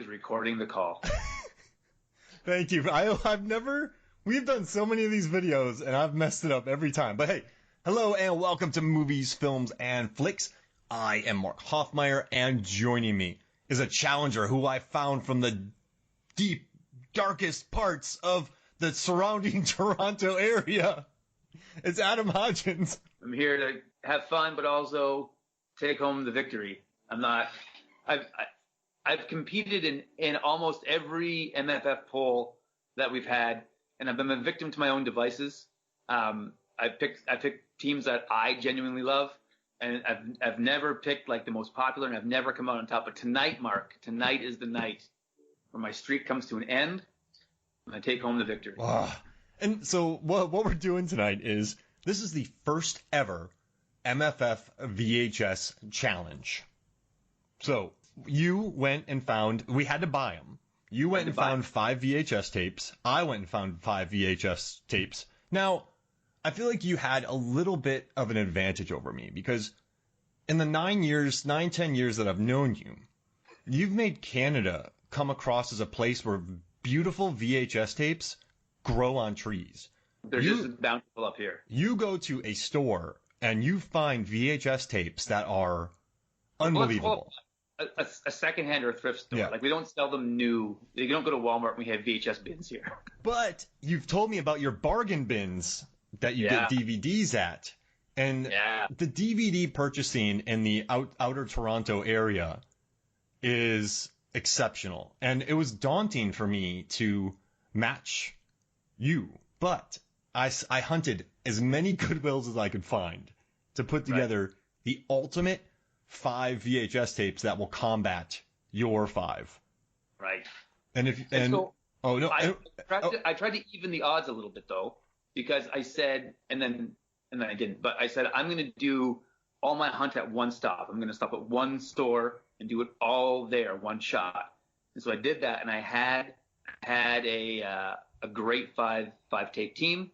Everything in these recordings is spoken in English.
is recording the call. Thank you. We've done so many of these videos, and I've messed it up every time. But hey, hello and welcome to Movies, Films, and Flicks. I am Mark Hoffmeyer, and joining me is a challenger who I found from the deep, darkest parts of the surrounding Toronto area. It's Adam Hodgins. I'm here to have fun, but also take home the victory. I've competed in almost every MFF poll that we've had, and I've been a victim to my own devices. I picked teams that I genuinely love, and I've never picked like the most popular, and I've never come out on top. But tonight, Mark, tonight is the night where my streak comes to an end, and I take home the victory. And so what we're doing tonight is, this is the first ever MFF VHS challenge. So you went and found, we had to buy them. You went and found 5 VHS tapes. I went and found 5 VHS tapes. Now, I feel like you had a little bit of an advantage over me because in the 10 years that I've known you, you've made Canada come across as a place where beautiful VHS tapes grow on trees. They're just bountiful up here. You go to a store and you find VHS tapes that are unbelievable. A secondhand or a thrift store. Yeah. Like, we don't sell them new. You don't go to Walmart and we have VHS bins here. But you've told me about your bargain bins that you get DVDs at. And the DVD purchasing in the outer Toronto area is exceptional. And it was daunting for me to match you. But I hunted as many Goodwills as I could find to put together the ultimate 5 VHS tapes that will combat your 5. Right. And I tried to even the odds a little bit though, because I said, and then I didn't, but I said I'm going to do all my hunt at one stop. I'm going to stop at one store and do it all there, one shot. And so I did that, and I had a great 5 tape team,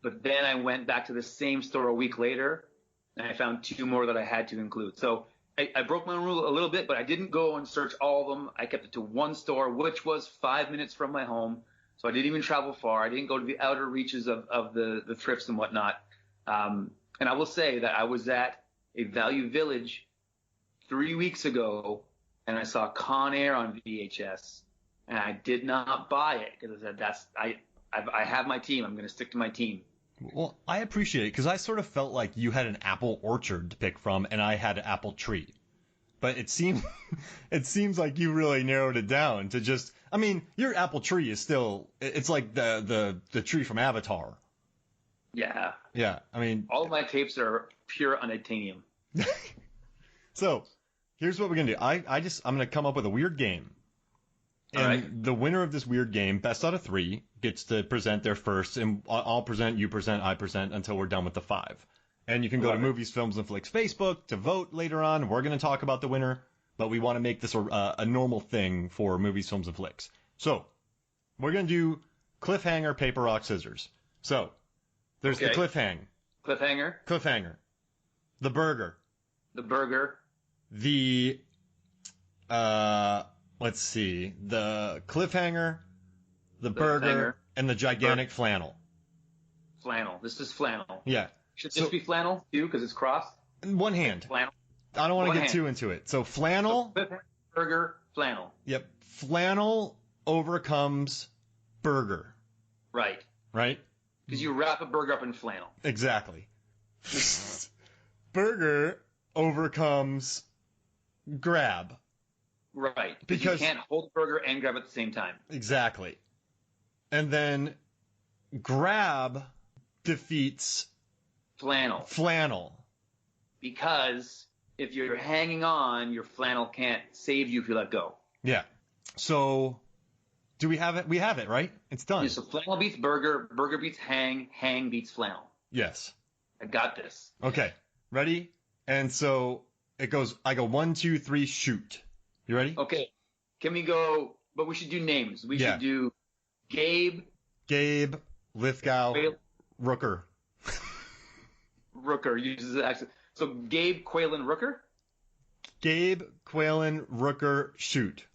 but then I went back to the same store a week later, and I found 2 more that I had to include. So I broke my rule a little bit, but I didn't go and search all of them. I kept it to one store, which was 5 minutes from my home. So I didn't even travel far. I didn't go to the outer reaches of the thrifts and whatnot. And I will say that I was at a Value Village 3 weeks ago, and I saw Con Air on VHS, and I did not buy it because I said, I have my team. I'm going to stick to my team. Well, I appreciate it because I sort of felt like you had an apple orchard to pick from and I had an apple tree. But it seems like you really narrowed it down to just, I mean, your apple tree is still, it's like the tree from Avatar. Yeah. Yeah, I mean. All of my tapes are pure unobtainium. So, here's what we're going to do. I'm going to come up with a weird game. And the winner of this weird game, best out of 3, gets to present their first, and I'll present, you present, I present until we're done with the 5. And you can go to Movies, Films, and Flicks Facebook to vote later on. We're going to talk about the winner, but we want to make this a normal thing for Movies, Films, and Flicks. So, we're going to do cliffhanger, paper, rock, scissors. So, there's the cliffhanger. The burger. Let's see, the cliffhanger, the burger, and the gigantic flannel. Flannel. This is flannel. Yeah. Should this be flannel too, because it's crossed? One hand. Flannel. I don't want to get too into it. So flannel. Burger, flannel. Yep. Flannel overcomes burger. Right. Right? Because you wrap a burger up in flannel. Exactly. Burger overcomes grab. Right. Because you can't hold the burger and grab at the same time. Exactly. And then grab defeats flannel. Because if you're hanging on, your flannel can't save you if you let go. Yeah. So do we have it? We have it, right? It's done. Yeah, so flannel beats burger, burger beats hang beats flannel. Yes. I got this. Okay. Ready? And so it goes, I go 1, 2, 3, shoot. You ready? Okay. Can we go, but we should do names. We should do Gabe, Lithgow, Rooker. Rooker uses the accent. So Gabe, Quaylen, Rooker? Gabe, Quaylen, Rooker, shoot.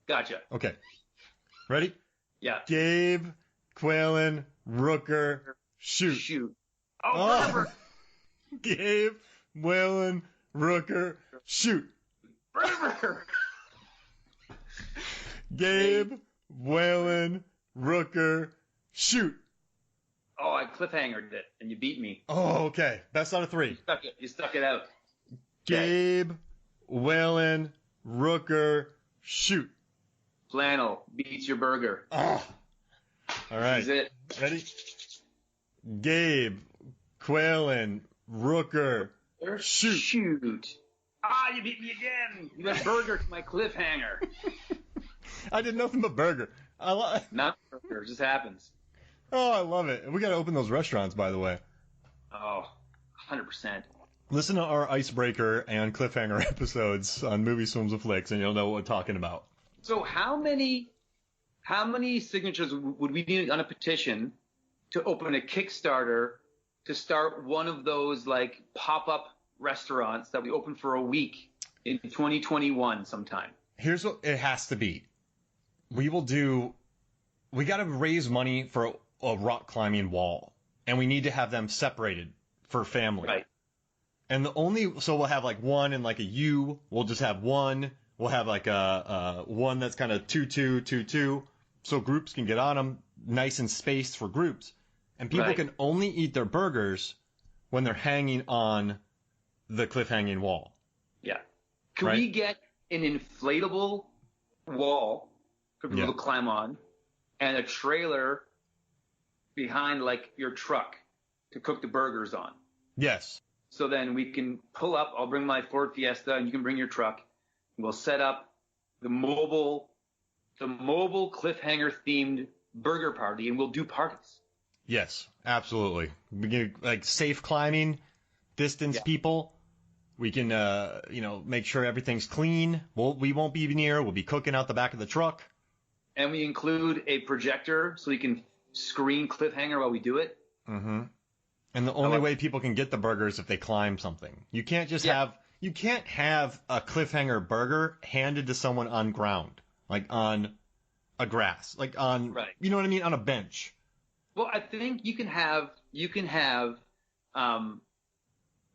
Gotcha. Okay. Ready? Yeah. Gabe, Quaylen, Rooker, shoot. Shoot. Oh. Burger. Gabe, Whalen, Rooker, shoot. Burger. Gabe, Whalen, Rooker, shoot. Oh, I cliffhangered it, and you beat me. Oh, okay. Best out of 3. You stuck it out. Gabe, Whalen, Rooker, shoot. Flannel beats your burger. Oh. All right. This is it. Ready? Gabe, Quaylen, Rooker, shoot. Shoot. Ah, you beat me again. You went burger to my cliffhanger. I did nothing but burger. Not burger. It just happens. Oh, I love it. We got to open those restaurants, by the way. Oh, 100%. Listen to our icebreaker and cliffhanger episodes on Movies, Films, and Flicks, and you'll know what we're talking about. So how many signatures would we need on a petition to open a Kickstarter to start one of those like pop-up restaurants that we open for a week in 2021 sometime? Here's what it has to be. We got to raise money for a rock climbing wall, and we need to have them separated for family. Right. And so we'll have like one and like a U. We'll just have one. We'll have like a one that's kind of 2-2-2-2, so groups can get on them, nice and spaced for groups. And people can only eat their burgers when they're hanging on the cliffhanging wall. Yeah. Can we get an inflatable wall for people to climb on and a trailer behind like your truck to cook the burgers on? Yes. So then we can pull up. I'll bring my Ford Fiesta, and you can bring your truck. We'll set up the mobile cliffhanger themed burger party, and we'll do parties. Yes, absolutely. We can like safe climbing, distance people. We can make sure everything's clean. We won't be near. We'll be cooking out the back of the truck. And we include a projector so we can screen cliffhanger while we do it. Mm-hmm. And the only way people can get the burgers is if they climb something. You can't just you can't have a cliffhanger burger handed to someone on ground, like on a grass, like on, you know what I mean, on a bench. Well, I think you can have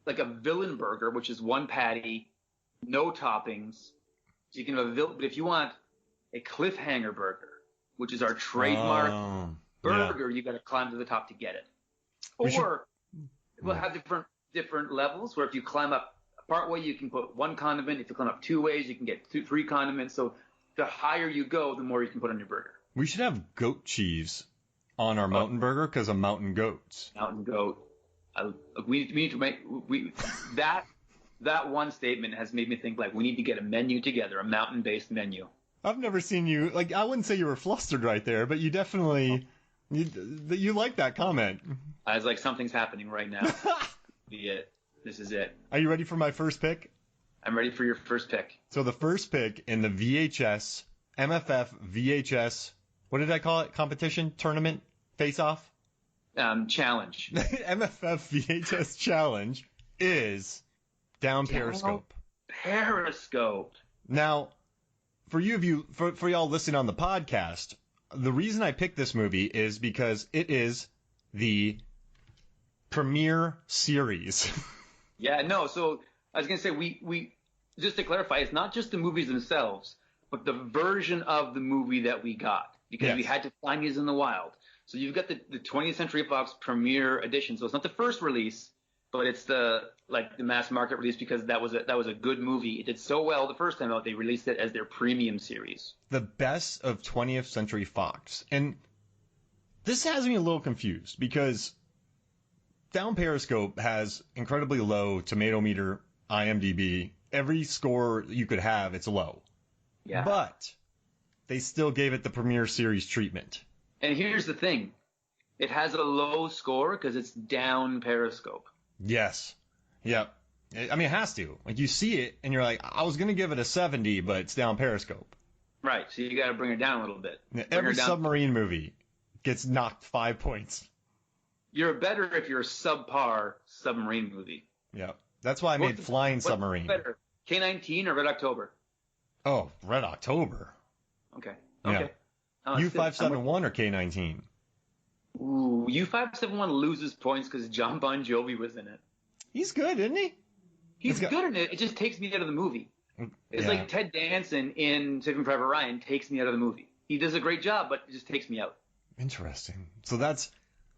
like a villain burger, which is one patty, no toppings. So you can have but if you want a cliffhanger burger, which is our trademark burger, you got to climb to the top to get it. We'll have different levels where if you climb up part way, you can put one condiment. If you climb up 2 ways, you can get 3 condiments. So the higher you go, the more you can put on your burger. We should have goat cheese on our mountain burger because of mountain goats. Mountain goat. We need to make that one statement has made me think like we need to get a menu together, a mountain-based menu. I've never seen you like. I wouldn't say you were flustered right there, but you definitely you like that comment. I was like, something's happening right now. This is it. Are you ready for my first pick? I'm ready for your first pick. So the first pick in the VHS, MFF VHS, what did I call it? Competition? Tournament? Face-off? Challenge. MFF VHS challenge is Down Periscope. Periscope. Now, for y'all listening on the podcast, the reason I picked this movie is because it is the premiere series. Yeah, no, so I was going to say, we just to clarify, it's not just the movies themselves, but the version of the movie that we got, because we had to find these in the wild. So you've got the 20th Century Fox premiere edition. So it's not the first release, but it's the mass market release because that was a good movie. It did so well the first time out, they released it as their premium series. The best of 20th Century Fox. And this has me a little confused because Down Periscope has incredibly low tomato meter, IMDb. Every score you could have, it's low. Yeah. But they still gave it the premiere series treatment. And here's the thing. It has a low score because it's Down Periscope. Yes. Yep. I mean, it has to. Like, you see it, and you're like, I was going to give it a 70, but it's Down Periscope. Right. So you got to bring it down a little bit. Every submarine movie gets knocked 5 points. You're better if you're a subpar submarine movie. Yeah. That's why I made Flying Submarine. Better, K-19 or Red October? Oh, Red October. Okay. Yeah. Okay. Oh, that's good. U571 or K19? Ooh, U571 loses points because John Bon Jovi was in it. He's good, isn't he? He's good in it. It just takes me out of the movie. It's Yeah. like Ted Danson in Saving Private Ryan takes me out of the movie. He does a great job, but it just takes me out. Interesting. So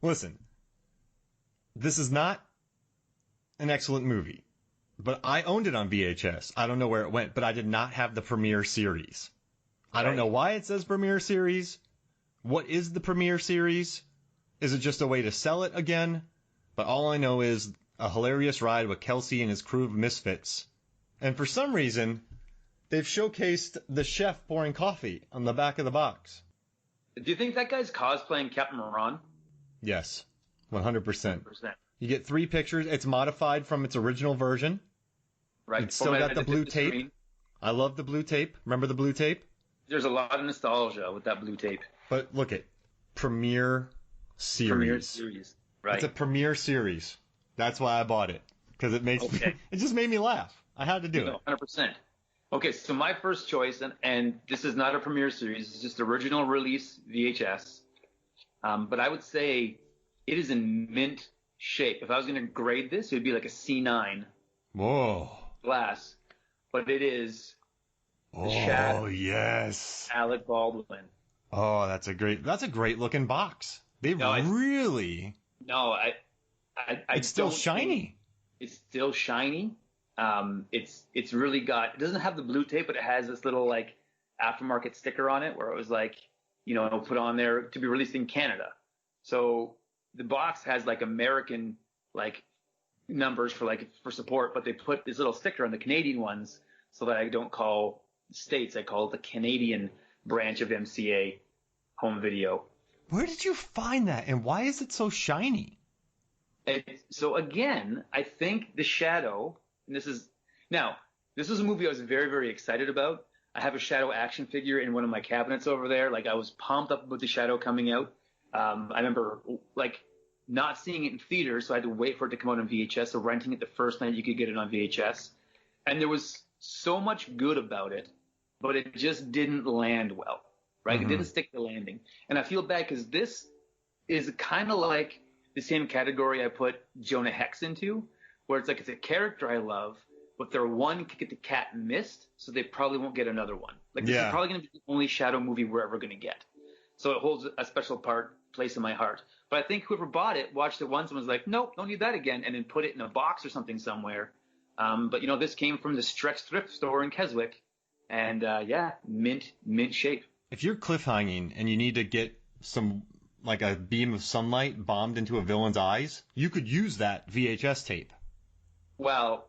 listen, this is not an excellent movie, but I owned it on VHS. I don't know where it went, but I did not have the premiere series. I don't know why it says premiere series. What is the premiere series? Is it just a way to sell it again? But all I know is a hilarious ride with Kelsey and his crew of misfits. And for some reason, they've showcased the chef pouring coffee on the back of the box. Do you think that guy's cosplaying Captain Moran? Yes, 100%. 100%. You get 3 pictures. It's modified from its original version. Right. It's still got the blue tape. I love the blue tape. Remember the blue tape? There's a lot of nostalgia with that blue tape. But look at Premiere Series. Premiere Series. Right. It's a Premiere Series. That's why I bought it. Because it makes it just made me laugh. I had to do it. 100%. Okay, so my first choice, and this is not a Premiere Series, it's just original release VHS. But I would say it is in mint shape. If I was going to grade this, it would be like a C9 Whoa. glass. But it is the Oh, yes. Alec Baldwin. Oh, that's a great looking box. They really. No, it's still shiny. It's still shiny. It's really got. It doesn't have the blue tape, but it has this little like aftermarket sticker on it where it was like, put on there to be released in Canada. So the box has like American like numbers for support, but they put this little sticker on the Canadian ones so that I don't call States. I call it the Canadian branch of MCA Home Video. Where did you find that, and why is it so shiny? So again, I think The Shadow, and this is a movie I was very, very excited about. I have a Shadow action figure in one of my cabinets over there. Like, I was pumped up about The Shadow coming out. I remember like not seeing it in theaters, so I had to wait for it to come out on VHS. So renting it the first night you could get it on VHS, and there was so much good about it, but it just didn't land well, right? Mm-hmm. It didn't stick the landing, and I feel bad because this is kind of like the same category I put Jonah Hex into, where it's like it's a character I love, but their one kick at the cat missed, so they probably won't get another one. Like, this is probably going to be the only Shadow movie we're ever going to get. So it holds a special place in my heart. But I think whoever bought it watched it once and was like, nope, don't need that again, and then put it in a box or something somewhere. But this came from the Strex thrift store in Keswick, and mint shape. If you're cliffhanging and you need to get some like a beam of sunlight bombed into a villain's eyes, you could use that VHS tape. Well,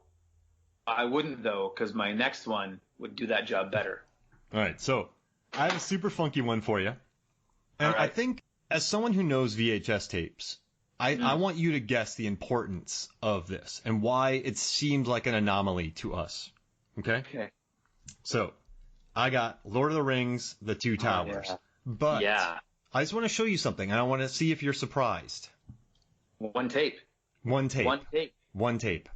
I wouldn't though, because my next one would do that job better. All right, so I have a super funky one for you. And I think as someone who knows VHS tapes, I want you to guess the importance of this and why it seems like an anomaly to us. Okay? Okay. So I got Lord of the Rings, The Two Towers. Yeah. But I just want to show you something, and I want to see if you're surprised. One tape. One tape. One tape. One tape.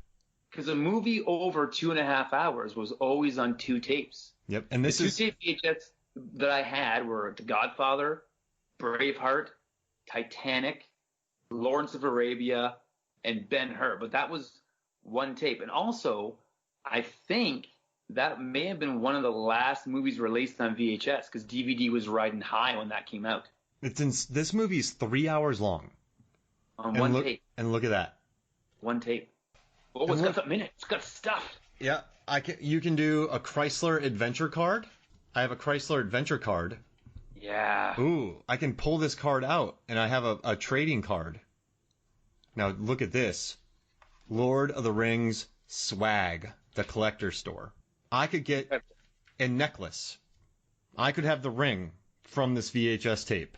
Because a movie over 2.5 hours was always on 2 tapes. Yep. And this the 2 tape VHS that I had were The Godfather, Braveheart, Titanic, Lawrence of Arabia, and Ben-Hur. But that was one tape. And also, I think that may have been one of the last movies released on VHS because DVD was riding high when that came out. This movie is 3 hours long. On one tape. And look at that. One tape. Oh, it's got something in it. It's got stuff. Yeah, you can do a Chrysler Adventure card. I have a Chrysler Adventure card. Yeah. Ooh, I can pull this card out, and I have a trading card. Now, look at this. Lord of the Rings swag, the collector store. I could get a necklace. I could have the ring from this VHS tape.